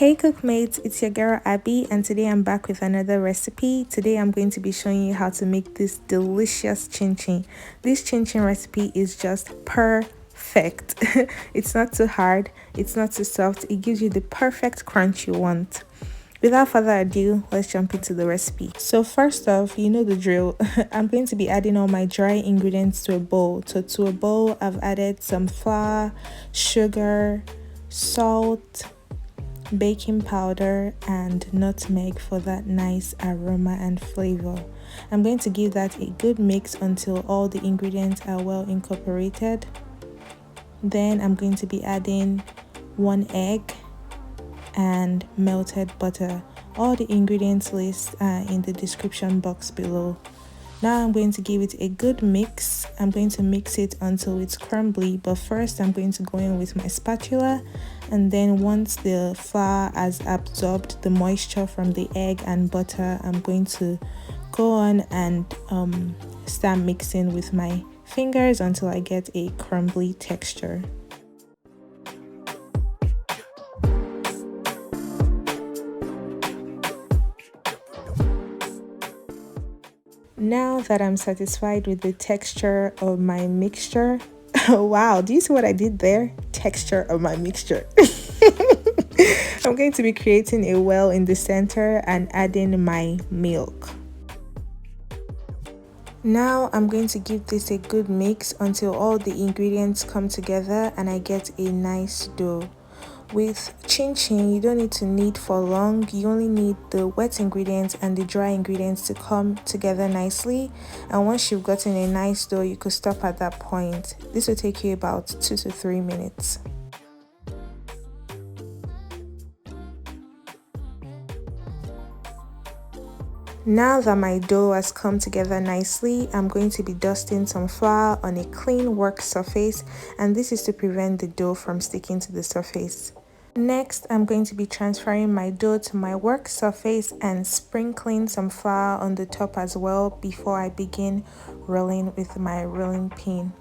Hey cookmates, it's your girl Abby, and today I'm back with another recipe. Today I'm going to be showing you how to make this delicious chin chin. This chin chin recipe is just perfect. It's not too hard, it's not too soft, it gives you the perfect crunch you want. Without further ado, let's jump into the recipe. So first off, you know the drill. I'm going to be adding all my dry ingredients to a bowl. So to a bowl, I've added some flour, sugar, salt, baking powder, and nutmeg for that nice aroma and flavor. I'm going to give that a good mix until all the ingredients are well incorporated. Then I'm going to be adding 1 egg and melted butter. All the ingredients list are in the description box below. Now I'm going to give it a good mix. I'm going to mix it until it's crumbly, but first I'm going to go in with my spatula, and then once the flour has absorbed the moisture from the egg and butter, I'm going to go on and start mixing with my fingers until I get a crumbly texture. Now that I'm satisfied with the texture of my mixture, wow, do you see what I did there? Texture of my mixture. I'm going to be creating a well in the center and adding my milk. Now I'm going to give this a good mix until all the ingredients come together and I get a nice dough. With chin chin, you don't need to knead for long. You only need the wet ingredients and the dry ingredients to come together nicely, and once you've gotten a nice dough, you could stop at that point. This will take you about 2 to 3 minutes. Now that my dough has come together nicely, I'm going to be dusting some flour on a clean work surface, and this is to prevent the dough from sticking to the surface. Next, I'm going to be transferring my dough to my work surface and sprinkling some flour on the top as well before I begin rolling with my rolling pin.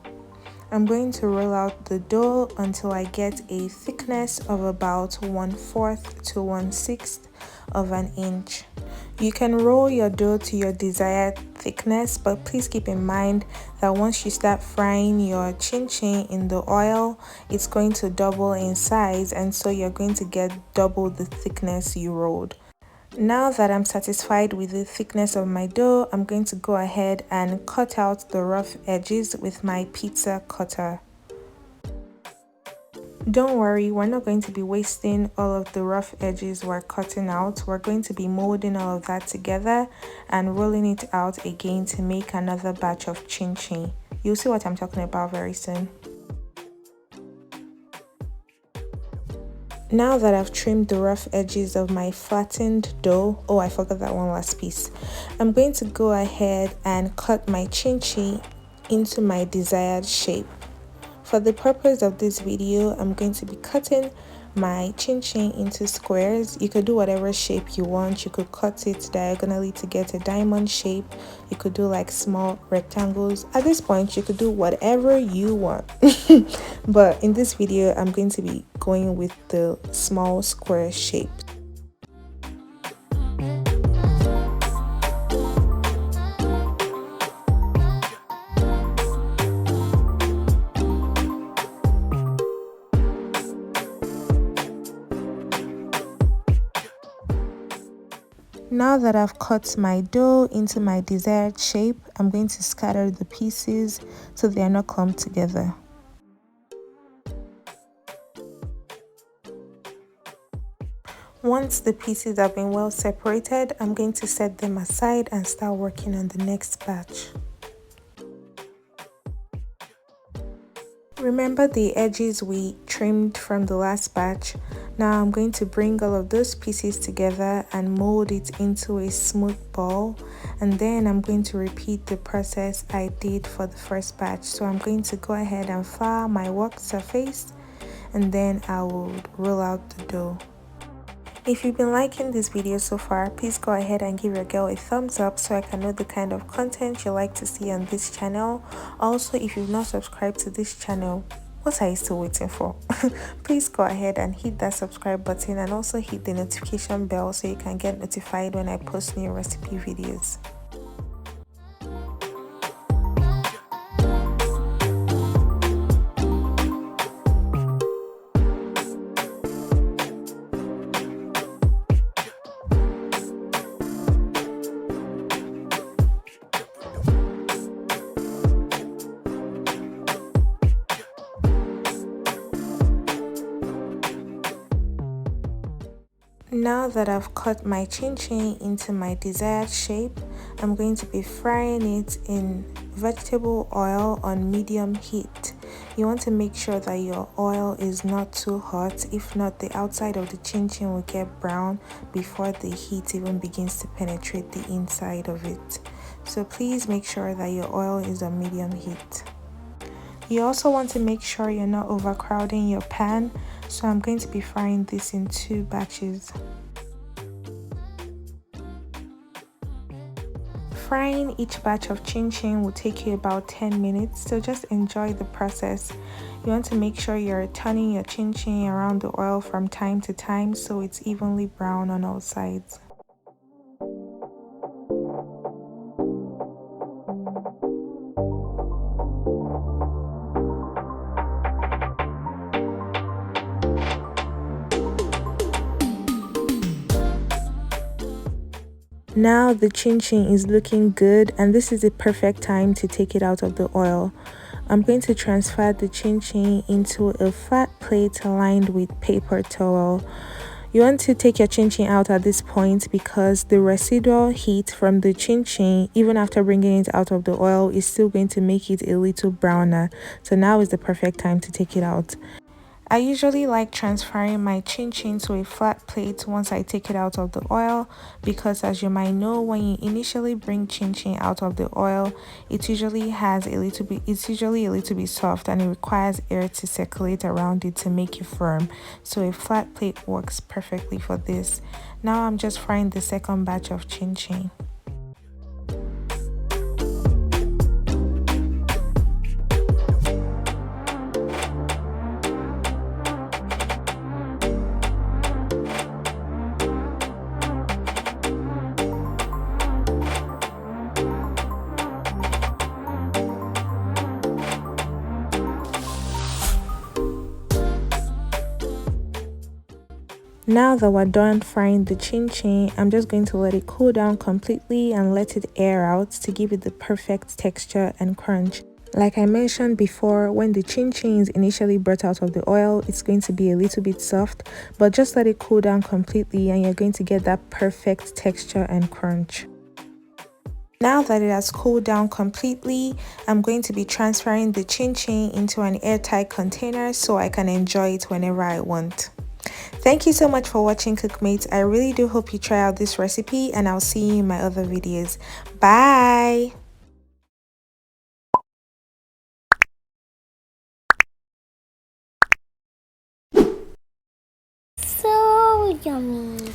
I'm going to roll out the dough until I get a thickness of about 1/4 to 1/6 of an inch. You can roll your dough to your desired thickness, but please keep in mind that once you start frying your chin chin in the oil, it's going to double in size, and so you're going to get double the thickness you rolled. Now that I'm satisfied with the thickness of my dough, I'm going to go ahead and cut out the rough edges with my pizza cutter. Don't worry, we're not going to be wasting all of the rough edges we're cutting out. We're going to be molding all of that together and rolling it out again to make another batch of chin chin. You'll see what I'm talking about very soon. Now that I've trimmed the rough edges of my flattened dough, oh, I forgot that one last piece. I'm going to go ahead and cut my chin chin into my desired shape. For the purpose of this video, I'm going to be cutting my chin chin into squares. You could do whatever shape you want. You could cut it diagonally to get a diamond shape. You could do like small rectangles. At this point, you could do whatever you want. But in this video, I'm going to be going with the small square shape. Now that I've cut my dough into my desired shape, I'm going to scatter the pieces so they are not clumped together. Once the pieces have been well separated, I'm going to set them aside and start working on the next batch. Remember the edges we trimmed from the last batch? Now I'm going to bring all of those pieces together and mold it into a smooth ball, and then I'm going to repeat the process I did for the first batch. So I'm going to go ahead and flour my work surface, and then I will roll out the dough. If you've been liking this video so far, please go ahead and give your girl a thumbs up so I can know the kind of content you like to see on this channel. Also, if you've not subscribed to this channel, What are you still waiting for? Please go ahead and hit that subscribe button and also hit the notification bell so you can get notified when I post new recipe videos. Now that I've cut my chin chin into my desired shape, I'm going to be frying it in vegetable oil on medium heat. You want to make sure that your oil is not too hot. If not, the outside of the chin chin will get brown before the heat even begins to penetrate the inside of it. So please make sure that your oil is on medium heat. You also want to make sure you're not overcrowding your pan, so I'm going to be frying this in 2 batches. Frying each batch of chin chin will take you about 10 minutes, so just enjoy the process. You want to make sure you're turning your chin chin around the oil from time to time so it's evenly brown on all sides. Now the chin chin is looking good, and this is the perfect time to take it out of the oil. I'm going to transfer the chin chin into a flat plate lined with paper towel. You want to take your chin chin out at this point because the residual heat from the chin chin, even after bringing it out of the oil, is still going to make it a little browner. So now is the perfect time to take it out. I usually like transferring my chin chin to a flat plate once I take it out of the oil, because as you might know, when you initially bring chin chin out of the oil, it's usually a little bit soft and it requires air to circulate around it to make it firm. So a flat plate works perfectly for this. Now I'm just frying the second batch of chin chin. Now that we're done frying the chin chin, I'm just going to let it cool down completely and let it air out to give it the perfect texture and crunch. Like I mentioned before, when the chin chin is initially brought out of the oil, it's going to be a little bit soft, but just let it cool down completely and you're going to get that perfect texture and crunch. Now that it has cooled down completely, I'm going to be transferring the chin chin into an airtight container so I can enjoy it whenever I want. Thank you so much for watching, Cookmates. I really do hope you try out this recipe, and I'll see you in my other videos. Bye! So yummy.